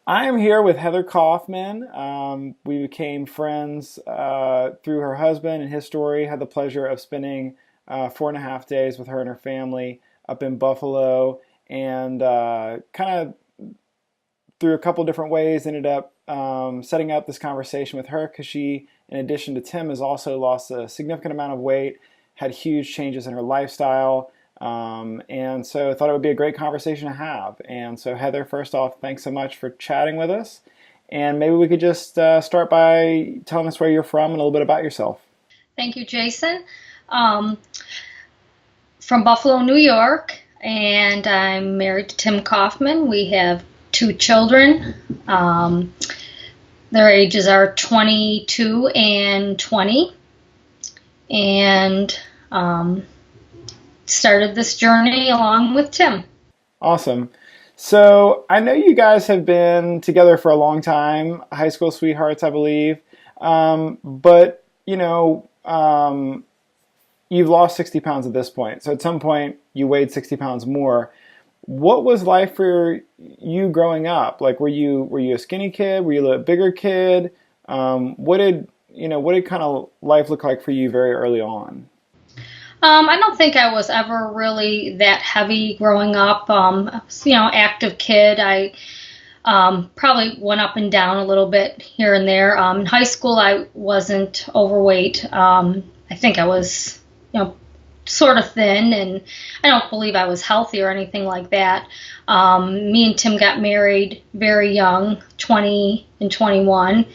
I am here with Heather Kaufman. We became friends through her husband and his story. Had the pleasure of spending 4.5 days with her and her family up in Buffalo, and kind of through a couple different ways ended up setting up this conversation with her because she, in addition to Tim, has also lost a significant amount of weight, had huge changes in her lifestyle. And so I thought it would be a great conversation to have. And so, Heather, first off, thanks so much for chatting with us. And maybe we could just start by telling us where you're from and a little bit about yourself. Thank you, Jason. Um, from Buffalo, New York, and I'm married to Tim Kaufman. We have two children. Their ages are 22 and 20, and started this journey along with Tim. Awesome. So I know you guys have been together for a long time, high school sweethearts, I believe. But, you've lost 60 pounds at this point. So at some point you weighed 60 pounds more. What was life for you growing up? Like, were you a skinny kid? Were you a little bigger kid? What did kind of life look like for you very early on? I don't think I was ever really that heavy growing up. I was, active kid. I probably went up and down a little bit here and there. In high school, I wasn't overweight. I think I was, sort of thin, and I don't believe I was healthy or anything like that. Me and Tim got married very young, 20 and 21,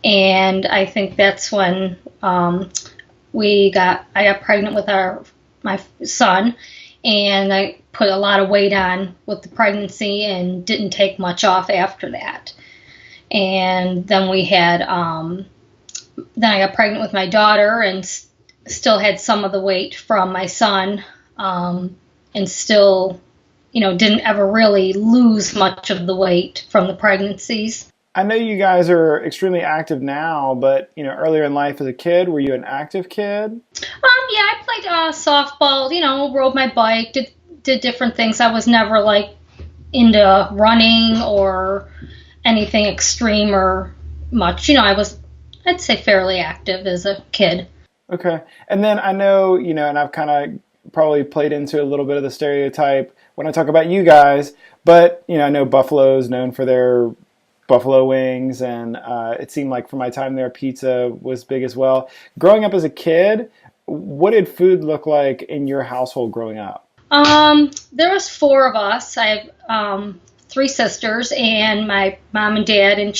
and I think that's when I got pregnant with my son, and I put a lot of weight on with the pregnancy and didn't take much off after that. And then then I got pregnant with my daughter and still had some of the weight from my son, and still, didn't ever really lose much of the weight from the pregnancies. I know you guys are extremely active now, but earlier in life as a kid, were you an active kid? Yeah, I played softball, rode my bike, did different things. I was never like into running or anything extreme or much. I'd say fairly active as a kid. Okay. And then I know, and I've kind of probably played into a little bit of the stereotype when I talk about you guys, but, I know Buffalo is known for their buffalo wings, and it seemed like for my time there, pizza was big as well. Growing up as a kid, what did food look like in your household growing up? There was four of us. I have three sisters and my mom and dad, and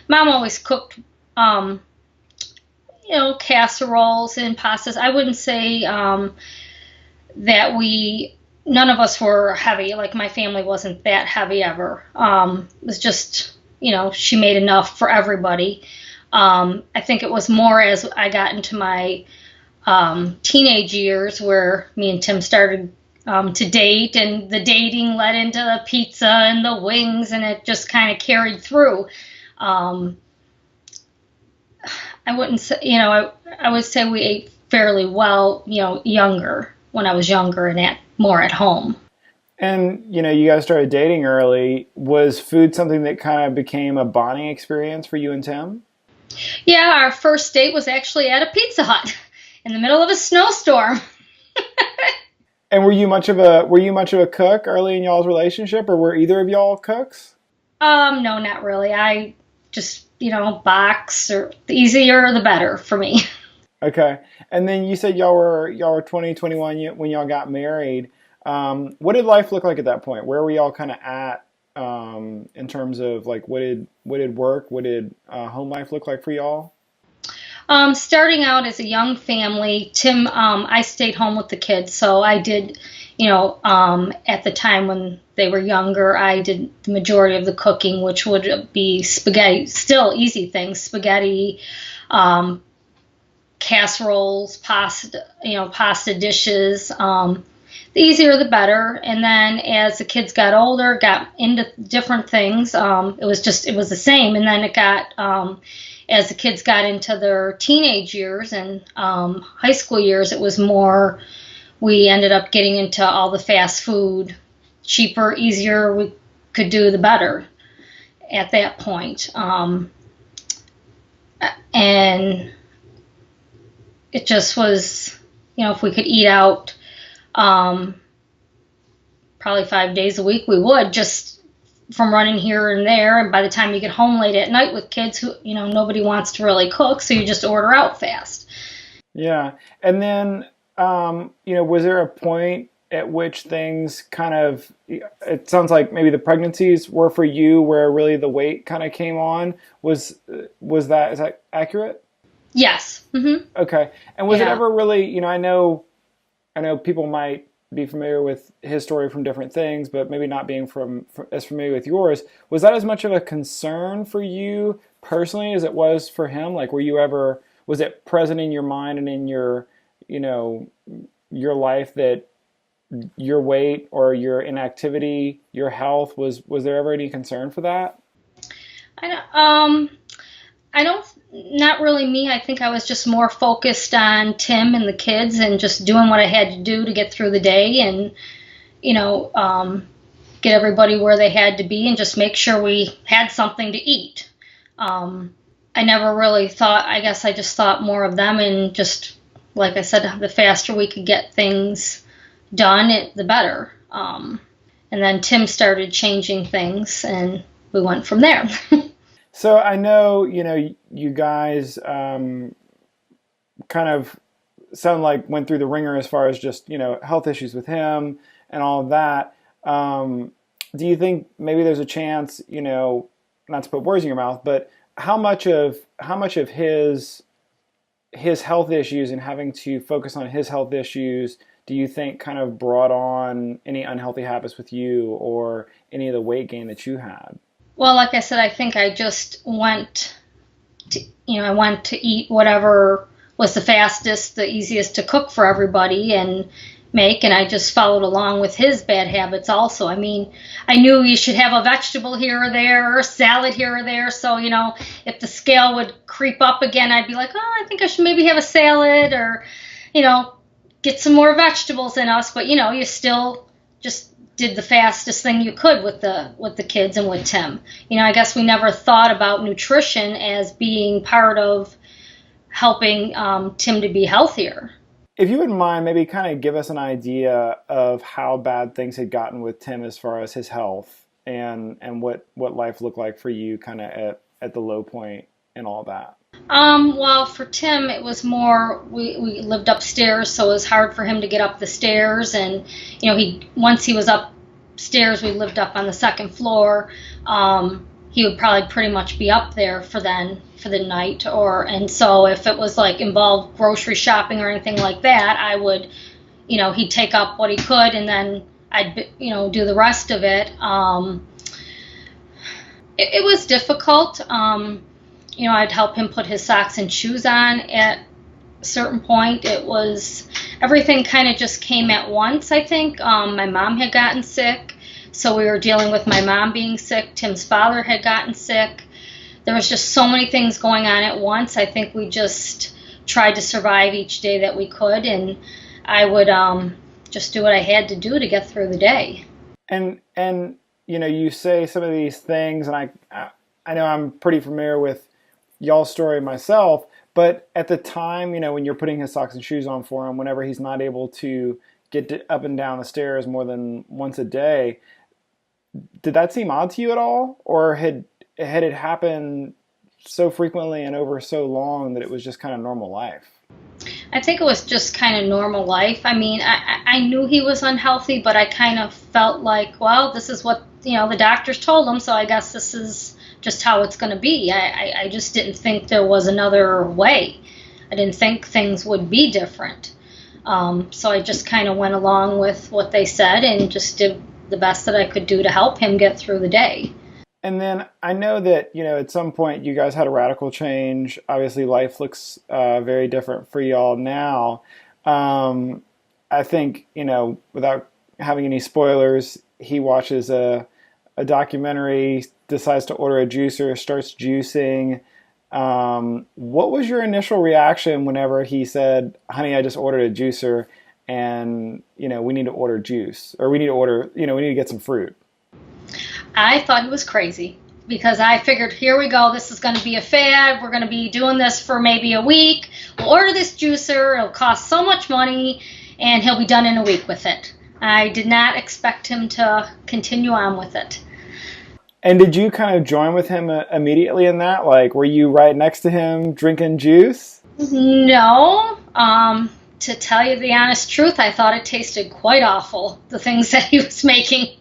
mom always cooked, casseroles and pastas. I wouldn't say that none of us were heavy. Like, my family wasn't that heavy ever. It was just, she made enough for everybody. I think it was more as I got into my teenage years where me and Tim started to date, and the dating led into the pizza and the wings, and it just kind of carried through. I wouldn't say, I would say we ate fairly well, when I was younger and more at home. And, you guys started dating early. Was food something that kind of became a bonding experience for you and Tim? Yeah, our first date was actually at a Pizza Hut in the middle of a snowstorm. And were you much of a cook early in y'all's relationship, or were either of y'all cooks? No, not really. I just, box, or the easier the better for me. Okay. And then you said y'all were 20, 21 when y'all got married. What did life look like at that point? Where were y'all kind of at in terms of like what did work, what did home life look like for y'all? Starting out as a young family, Tim, I stayed home with the kids, so I did, at the time when they were younger, I did the majority of the cooking, which would be spaghetti, still easy things, spaghetti, casseroles, pasta dishes. The easier the better. And then as the kids got older, got into different things, it was the same. And then it got, as the kids got into their teenage years and high school years, it was more, we ended up getting into all the fast food, cheaper, easier we could do, the better. at that point. And it just was, if we could eat out probably 5 days a week, we would, just from running here and there. And by the time you get home late at night with kids who, nobody wants to really cook, so you just order out fast. Yeah. And then, was there a point at which things kind of, it sounds like maybe the pregnancies were for you where really the weight kind of came on. Is that accurate? Yes. Mm-hmm. Okay. And was it Yeah. ever really, I know people might be familiar with his story from different things, but maybe not being from as familiar with yours. Was that as much of a concern for you personally as it was for him? Like, was it present in your mind and in you know, your life that your weight or your inactivity, your health was there ever any concern for that? I don't, I don't, not really me. I think I was just more focused on Tim and the kids and just doing what I had to do to get through the day and, you know, get everybody where they had to be and just make sure we had something to eat. I never really thought, I guess I just thought more of them and just, like I said, the faster we could get things done, the better. And then Tim started changing things and we went from there. So I know, you guys kind of sound like went through the ringer as far as just, health issues with him and all of that. Do you think maybe there's a chance, not to put words in your mouth, but how much of his health issues and having to focus on his health issues do you think kind of brought on any unhealthy habits with you or any of the weight gain that you had? Well, like I said, I think I just went to, I went to eat whatever was the fastest, the easiest to cook for everybody and make, and I just followed along with his bad habits also. I mean, I knew you should have a vegetable here or there or a salad here or there, so, if the scale would creep up again, I'd be like, oh, I think I should maybe have a salad or, get some more vegetables in us, but, you still just did the fastest thing you could with the kids and with Tim. I guess we never thought about nutrition as being part of helping Tim to be healthier. If you wouldn't mind, maybe kind of give us an idea of how bad things had gotten with Tim as far as his health and what life looked like for you kind of at the low point and all that. Well, for Tim, it was more, we lived upstairs, so it was hard for him to get up the stairs. And, once he was upstairs, we lived up on the second floor. He would probably pretty much be up there for the night. And so if it was like involved grocery shopping or anything like that, I would, he'd take up what he could and then I'd, do the rest of it. It was difficult. I'd help him put his socks and shoes on at a certain point. It was, everything kind of just came at once, I think. My mom had gotten sick, so we were dealing with my mom being sick. Tim's father had gotten sick. There was just so many things going on at once. I think we just tried to survive each day that we could, and I would just do what I had to do to get through the day. And you say some of these things, and I know I'm pretty familiar with y'all's story myself, but at the time, when you're putting his socks and shoes on for him, whenever he's not able to get up and down the stairs more than once a day, did that seem odd to you at all? Or had it happened so frequently and over so long that it was just kind of normal life? I think it was just kind of normal life. I mean, I knew he was unhealthy, but I kind of felt like, well, this is what, the doctors told him, so I guess this is just how it's going to be. I just didn't think there was another way. I didn't think things would be different. So I just kind of went along with what they said and just did the best that I could do to help him get through the day. And then I know that, at some point you guys had a radical change. Obviously life looks very different for y'all now. I think, without having any spoilers, he watches a documentary, decides to order a juicer, starts juicing. What was your initial reaction whenever he said, honey, I just ordered a juicer and, we need to order juice or we need to order, we need to get some fruit? I thought he was crazy. because I figured, here we go, this is going to be a fad. We're going to be doing this for maybe a week. We'll order this juicer. It'll cost so much money, and he'll be done in a week with it. I did not expect him to continue on with it. And did you kind of join with him immediately in that? Like, were you right next to him drinking juice? No. To tell you the honest truth, I thought it tasted quite awful, the things that he was making.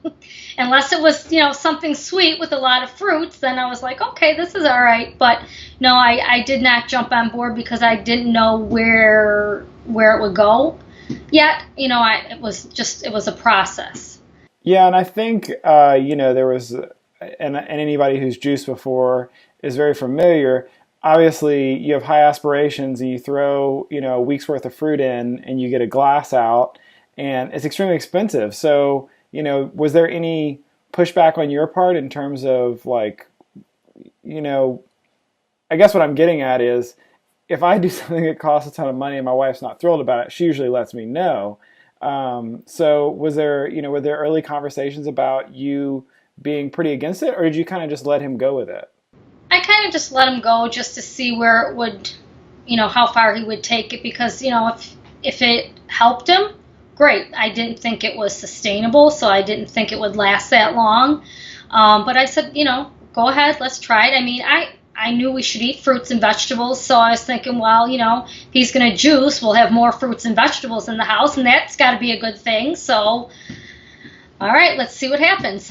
Unless it was, something sweet with a lot of fruits, then I was like, okay, this is all right. But no, I did not jump on board because I didn't know where it would go yet. It was a process. Yeah, and I think, there was, and anybody who's juiced before is very familiar. Obviously, you have high aspirations and you throw, a week's worth of fruit in and you get a glass out, and it's extremely expensive. So, was there any pushback on your part in terms of like, I guess what I'm getting at is if I do something that costs a ton of money and my wife's not thrilled about it, she usually lets me know. So were there early conversations about you being pretty against it, or did you kind of just let him go with it? I kind of just let him go just to see where it would, how far he would take it, because, if it helped him, great. I didn't think it was sustainable, so I didn't think it would last that long. But I said, go ahead, let's try it. I mean, I knew we should eat fruits and vegetables, so I was thinking, well, if he's going to juice, we'll have more fruits and vegetables in the house, and that's got to be a good thing. So, all right, let's see what happens.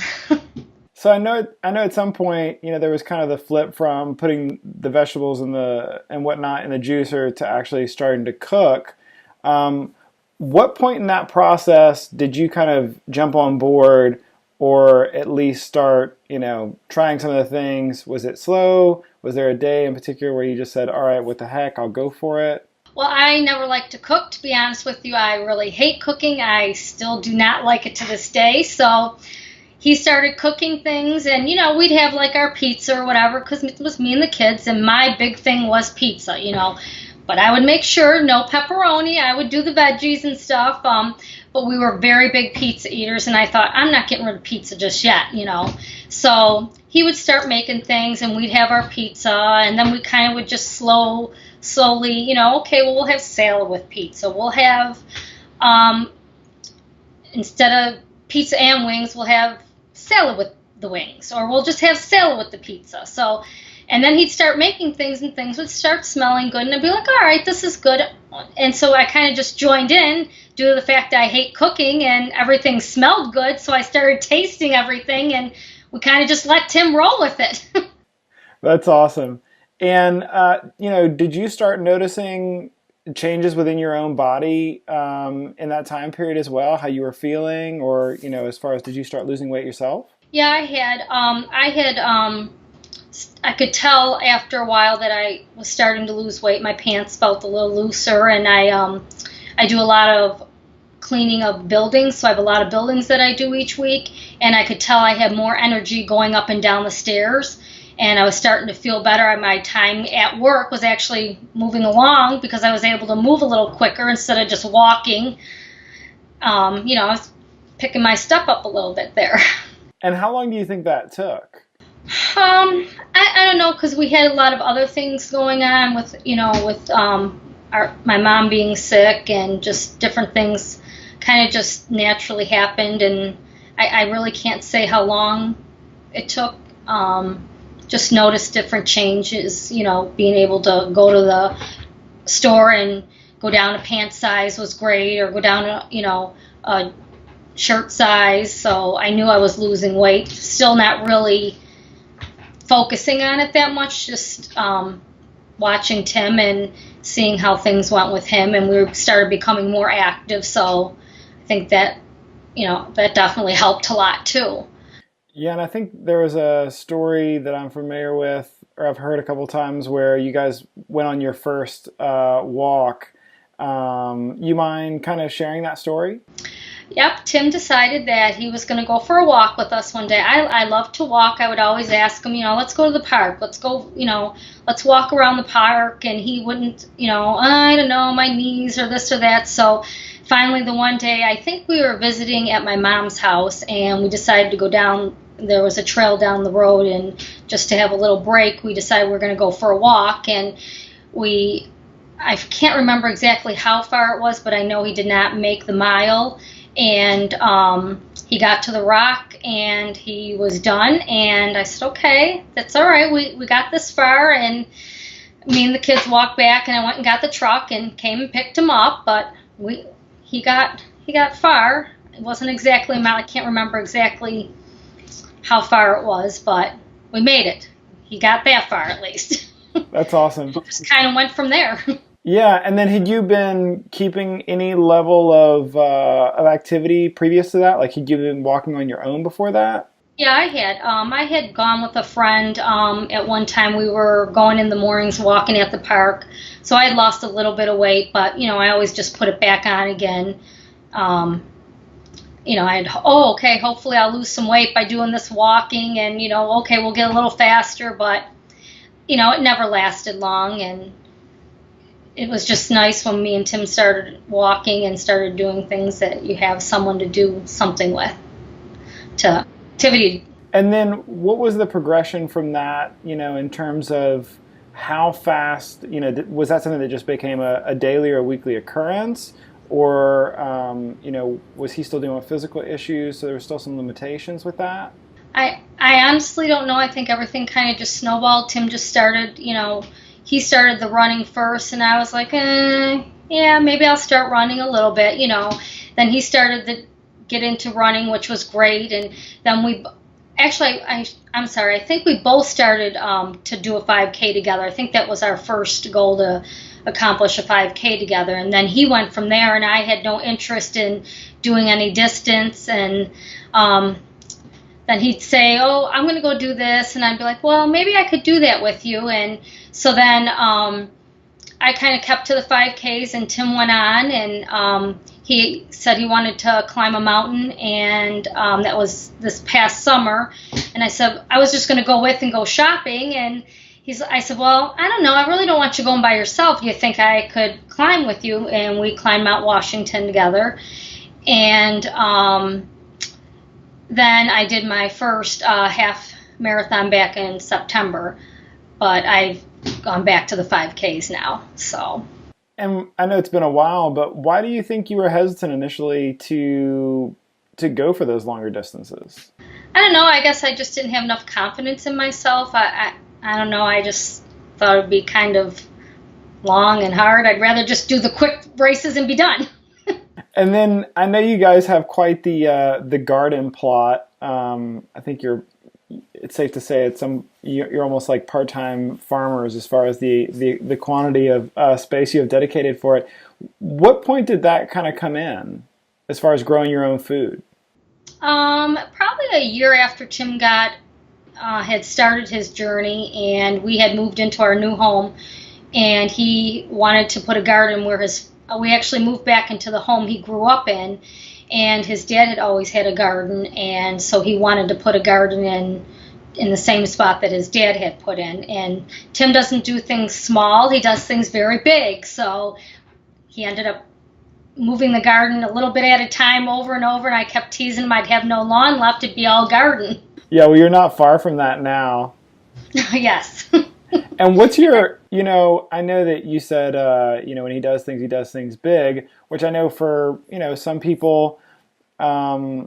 So I know at some point, there was kind of the flip from putting the vegetables and whatnot in the juicer to actually starting to cook. What point in that process did you kind of jump on board, or at least start, trying some of the things? Was it slow? Was there a day in particular where you just said, all right, what the heck, I'll go for it? Well, I never liked to cook, to be honest with you. I really hate cooking. I still do not like it to this day. So he started cooking things, and, we'd have like our pizza or whatever, because it was me and the kids, and my big thing was pizza, But I would make sure no pepperoni. I would do the veggies and stuff. But we were very big pizza eaters, and I thought, I'm not getting rid of pizza just yet, So he would start making things, and we'd have our pizza, and then we kind of would just slowly, okay, well, we'll have salad with pizza. We'll have, instead of pizza and wings, we'll have salad with the wings, or we'll just have salad with the pizza. So, and then he'd start making things, and things would start smelling good, and I'd be like, all right, this is good. And so I kind of just joined in due to the fact that I hate cooking, and everything smelled good, so I started tasting everything, and we kind of just let Tim roll with it. That's awesome. And, did you start noticing changes within your own body in that time period as well, how you were feeling, or, as far as, did you start losing weight yourself? Yeah, I could tell after a while that I was starting to lose weight. My pants felt a little looser, and I do a lot of cleaning of buildings, so I have a lot of buildings that I do each week, and I could tell I had more energy going up and down the stairs, and I was starting to feel better. My time at work was actually moving along because I was able to move a little quicker instead of just walking. I was picking my step up a little bit there. And how long do you think that took? I don't know, because we had a lot of other things going on with my mom being sick, and just different things kind of just naturally happened, and I really can't say how long it took. Just noticed different changes, being able to go to the store and go down a pant size was great, or go down a shirt size. So I knew I was losing weight. Still not really focusing on it that much, just watching Tim and seeing how things went with him, and we started becoming more active. So I think that, that definitely helped a lot too. Yeah, and I think there was a story that I'm familiar with, or I've heard a couple times, where you guys went on your first walk. You mind kind of sharing that story? Yep, Tim decided that he was going to go for a walk with us one day. I love to walk. I would always ask him, let's go to the park. Let's go, let's walk around the park. And he wouldn't, I don't know, my knees or this or that. So finally the one day, I think we were visiting at my mom's house, and we decided to go down there was a trail down the road, and just to have a little break, we decided we're going to go for a walk. And I can't remember exactly how far it was, but I know he did not make the mile. And he got to the rock and he was done. And I said, okay, that's all right. We got this far. And me and the kids walked back, and I went and got the truck and came and picked him up. But he got far. It wasn't exactly a mile. I can't remember exactly how far it was, but we made it. He got that far at least. That's awesome. Just kind of went from there. Yeah, and then had you been keeping any level of activity previous to that? Like, had you been walking on your own before that? Yeah, I had. I had gone with a friend. At one time, we were going in the mornings, walking at the park. So I had lost a little bit of weight, but I always just put it back on again. Okay, hopefully I'll lose some weight by doing this walking, and okay, we'll get a little faster, but it never lasted long. And it was just nice when me and Tim started walking and started doing things that you have someone to do something with, to activity. And then what was the progression from that, in terms of how fast, was that something that just became a daily or a weekly occurrence? Or, was he still dealing with physical issues, so there were still some limitations with that? I honestly don't know. I think everything kind of just snowballed. Tim just started, he started the running first, and I was like, yeah, maybe I'll start running a little bit, Then he started to get into running, which was great. And then I'm sorry, I think we both started to do a 5K together. I think that was our first goal, to accomplish a 5K together. And then he went from there, and I had no interest in doing any distance. And then he'd say, oh, I'm going to go do this. And I'd be like, well, maybe I could do that with you. And so then I kind of kept to the 5Ks, and Tim went on, and he said he wanted to climb a mountain, and that was this past summer. And I said, I was just going to go with and go shopping. And I said, well, I don't know. I really don't want you going by yourself. Do you think I could climb with you? And we climbed Mount Washington together. And then I did my first half marathon back in September. But I've gone back to the 5Ks now. So. And I know it's been a while, but why do you think you were hesitant initially to go for those longer distances? I don't know. I guess I just didn't have enough confidence in myself. I don't know. I just thought it would be kind of long and hard. I'd rather just do the quick races and be done. And then I know you guys have quite the garden plot. I think it's safe to say you're almost like part-time farmers as far as the quantity of space you have dedicated for it. What point did that kind of come in as far as growing your own food? Probably a year after Tim had started his journey, and we had moved into our new home, and he wanted to put a garden where we actually moved back into the home he grew up in, and his dad had always had a garden, and so he wanted to put a garden in the same spot that his dad had put in. And Tim doesn't do things small, he does things very big, so he ended up moving the garden a little bit at a time over and over, and I kept teasing him I'd have no lawn left, it'd be all garden. Yeah, well, you're not far from that now. Yes. And what's your, I know that you said, when he does things big, which I know for, some people, I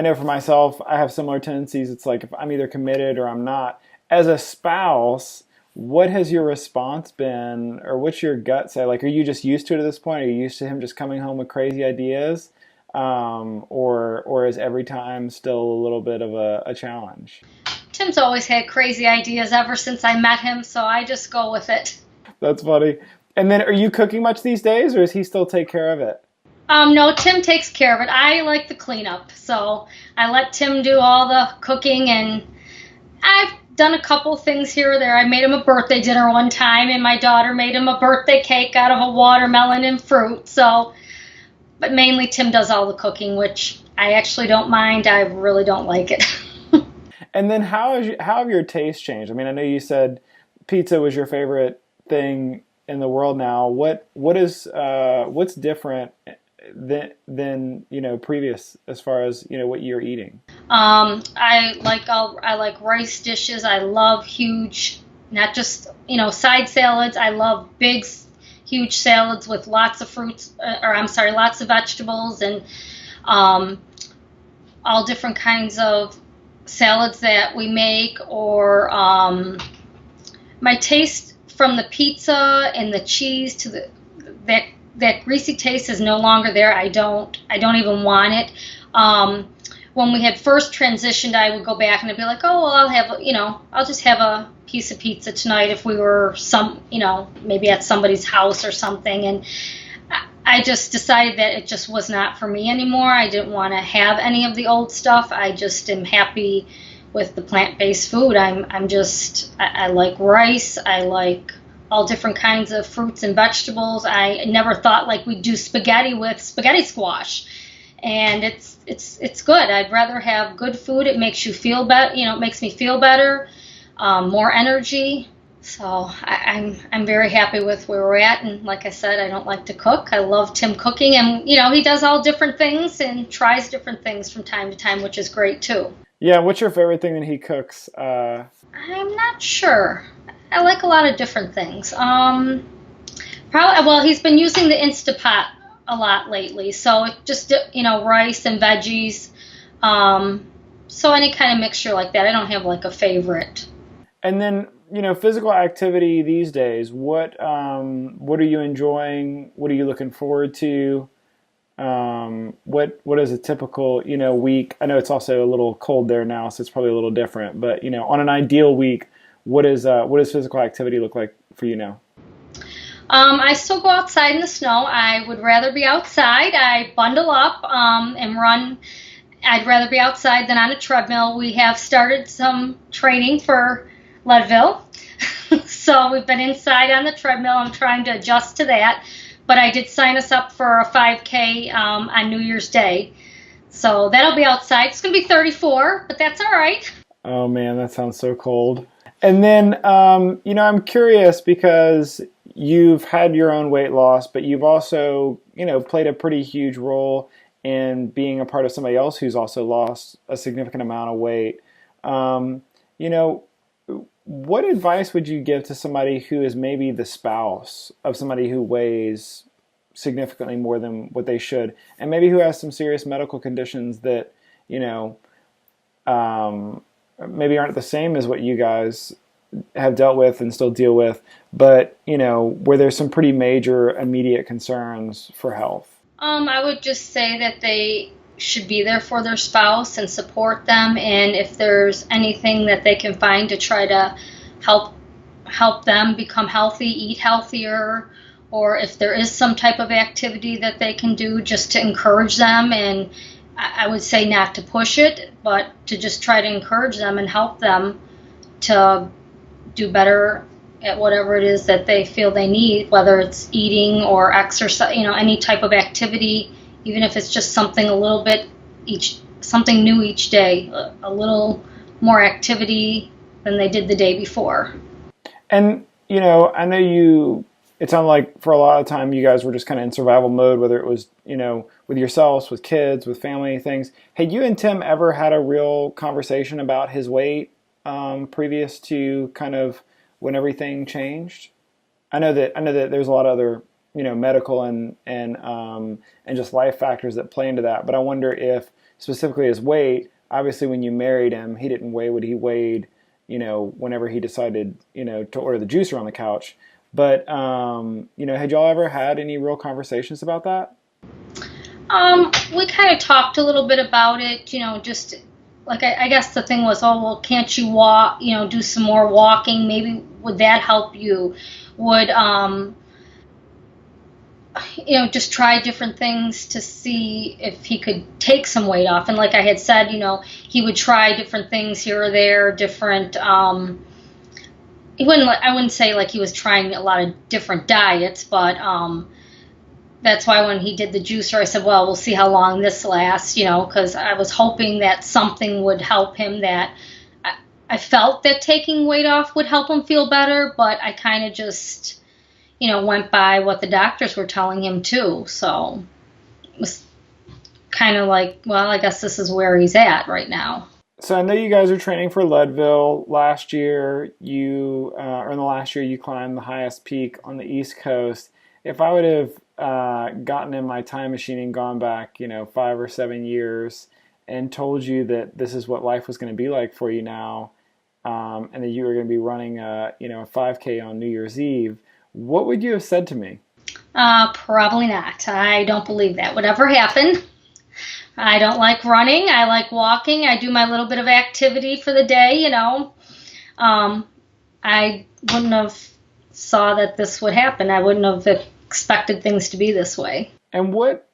know for myself, I have similar tendencies. It's like if I'm either committed or I'm not. As a spouse, what has your response been, or what's your gut say? Like, are you just used to it at this point? Are you used to him just coming home with crazy ideas? Or is every time still a little bit of a challenge? Tim's always had crazy ideas ever since I met him, so I just go with it. That's funny. And then are you cooking much these days, or does he still take care of it? No, Tim takes care of it. I like the cleanup, so I let Tim do all the cooking, and I've done a couple things here or there. I made him a birthday dinner one time, and my daughter made him a birthday cake out of a watermelon and fruit. But mainly Tim does all the cooking, which I actually don't mind. I really don't like it. And then how have your tastes changed? I mean, I know you said pizza was your favorite thing in the world now. What's different than previous as far as what you're eating? I like rice dishes. I love huge, not just side salads. I love big, huge salads with lots of fruits, or I'm sorry, lots of vegetables and um, all different kinds of salads that we make. Or my taste from the pizza and the cheese to that that greasy taste is no longer there. I don't even want it. When we had first transitioned, I would go back and I'd be like, oh, well, I'll just have a piece of pizza tonight if we were maybe at somebody's house or something. And I just decided that it just was not for me anymore. I didn't want to have any of the old stuff. I just am happy with the plant-based food. I like rice. I like all different kinds of fruits and vegetables. I never thought like we'd do spaghetti with spaghetti squash. And it's good. I'd rather have good food. It makes you feel better. It makes me feel better, more energy. So I'm very happy with where we're at. And like I said, I don't like to cook. I love Tim cooking, and he does all different things and tries different things from time to time, which is great too. Yeah, what's your favorite thing that he cooks? I'm not sure. I like a lot of different things. Probably, well, he's been using the Instapot a lot lately. So it just, rice and veggies. So any kind of mixture like that. I don't have like a favorite. And then, physical activity these days, what are you enjoying? What are you looking forward to? What is a typical, week? I know it's also a little cold there now, so it's probably a little different, but, on an ideal week, what does physical activity look like for you now? I still go outside in the snow. I would rather be outside. I bundle up and run. I'd rather be outside than on a treadmill. We have started some training for Leadville. So we've been inside on the treadmill. I'm trying to adjust to that. But I did sign us up for a 5K on New Year's Day. So that'll be outside. It's going to be 34, but that's all right. Oh man, that sounds so cold. And then, I'm curious because you've had your own weight loss, but you've also, played a pretty huge role in being a part of somebody else who's also lost a significant amount of weight. You know, what advice would you give to somebody who is maybe the spouse of somebody who weighs significantly more than what they should, and maybe who has some serious medical conditions that, maybe aren't the same as what you guys have dealt with and still deal with, but, where there's some pretty major immediate concerns for health? I would just say that they should be there for their spouse and support them, and if there's anything that they can find to try to help them become healthy, eat healthier, or if there is some type of activity that they can do just to encourage them. And I would say not to push it, but to just try to encourage them and help them to do better at whatever it is that they feel they need, whether it's eating or exercise, any type of activity, even if it's just something a little bit something new each day, a little more activity than they did the day before. And, I know it sounded like for a lot of time you guys were just kind of in survival mode, whether it was, with yourselves, with kids, with family things. Had you and Tim ever had a real conversation about his weight previous to kind of when everything changed? I know that there's a lot of other, medical and just life factors that play into that. But I wonder if specifically his weight, obviously when you married him, he didn't weigh what he weighed, whenever he decided, to order the juicer on the couch. But, had y'all ever had any real conversations about that? We kind of talked a little bit about it, just like I guess the thing was, oh, well, can't you walk, do some more walking? Maybe would that help you? Would, just try different things to see if he could take some weight off. And like I had said, he would try different things here or there, different, I wouldn't say like he was trying a lot of different diets, but that's why when he did the juicer, I said, well, we'll see how long this lasts, because I was hoping that something would help him, that I felt that taking weight off would help him feel better, but I kind of just, went by what the doctors were telling him too. So, was kind of like, well, I guess this is where he's at right now. So I know you guys are training for Leadville. Last year, or in the last year, you climbed the highest peak on the East Coast. If I would have gotten in my time machine and gone back, 5 or 7 years, and told you that this is what life was going to be like for you now, and that you were going to be running a 5K on New Year's Eve, what would you have said to me? Probably not. I don't believe that would ever happen. I don't like running. I like walking. I do my little bit of activity for the day. I wouldn't have saw that this would happen. I wouldn't have expected things to be this way. And what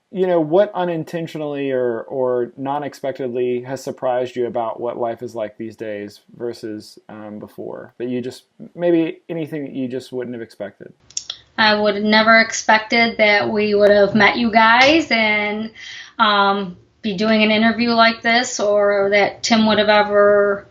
unintentionally or non-expectedly has surprised you about what life is like these days versus before? That you just, maybe anything that you just wouldn't have expected? I would have never expected that we would have met you guys and be doing an interview like this, or that Tim would have ever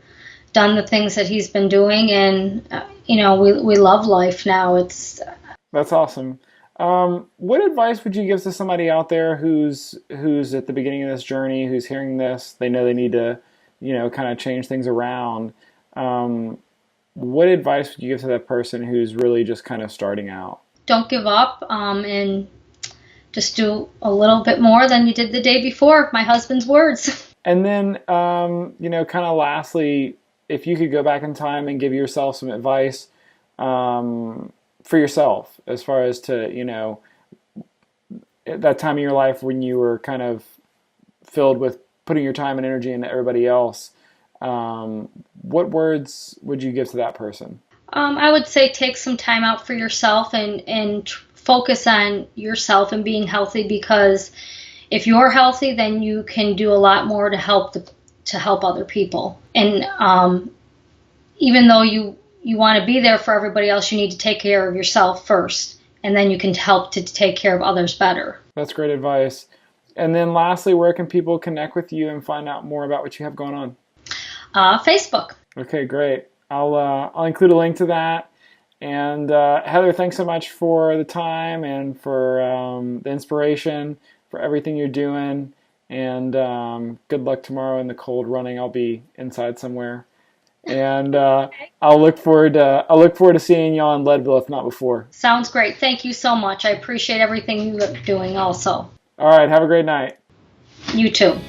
done the things that he's been doing. And, we love life now. That's awesome. What advice would you give to somebody out there who's at the beginning of this journey, who's hearing this, they know they need to, kind of change things around? What advice would you give to that person who's really just kind of starting out? Don't give up, and just do a little bit more than you did the day before, my husband's words. And then, kind of lastly, if you could go back in time and give yourself some advice for yourself, as far as to, at that time in your life when you were kind of filled with putting your time and energy into everybody else, what words would you give to that person? I would say take some time out for yourself and focus on yourself and being healthy, because if you're healthy, then you can do a lot more to help other people. And even though you want to be there for everybody else, you need to take care of yourself first, and then you can help to take care of others better. That's great advice. And then lastly, where can people connect with you and find out more about what you have going on? Facebook. Okay, great. I'll include a link to that. And Heather, thanks so much for the time and for the inspiration, for everything you're doing. And good luck tomorrow in the cold running. I'll be inside somewhere. And I'll look forward to seeing y'all in Leadville, if not before. Sounds great. Thank you so much. I appreciate everything you're doing also. All right. Have a great night. You too.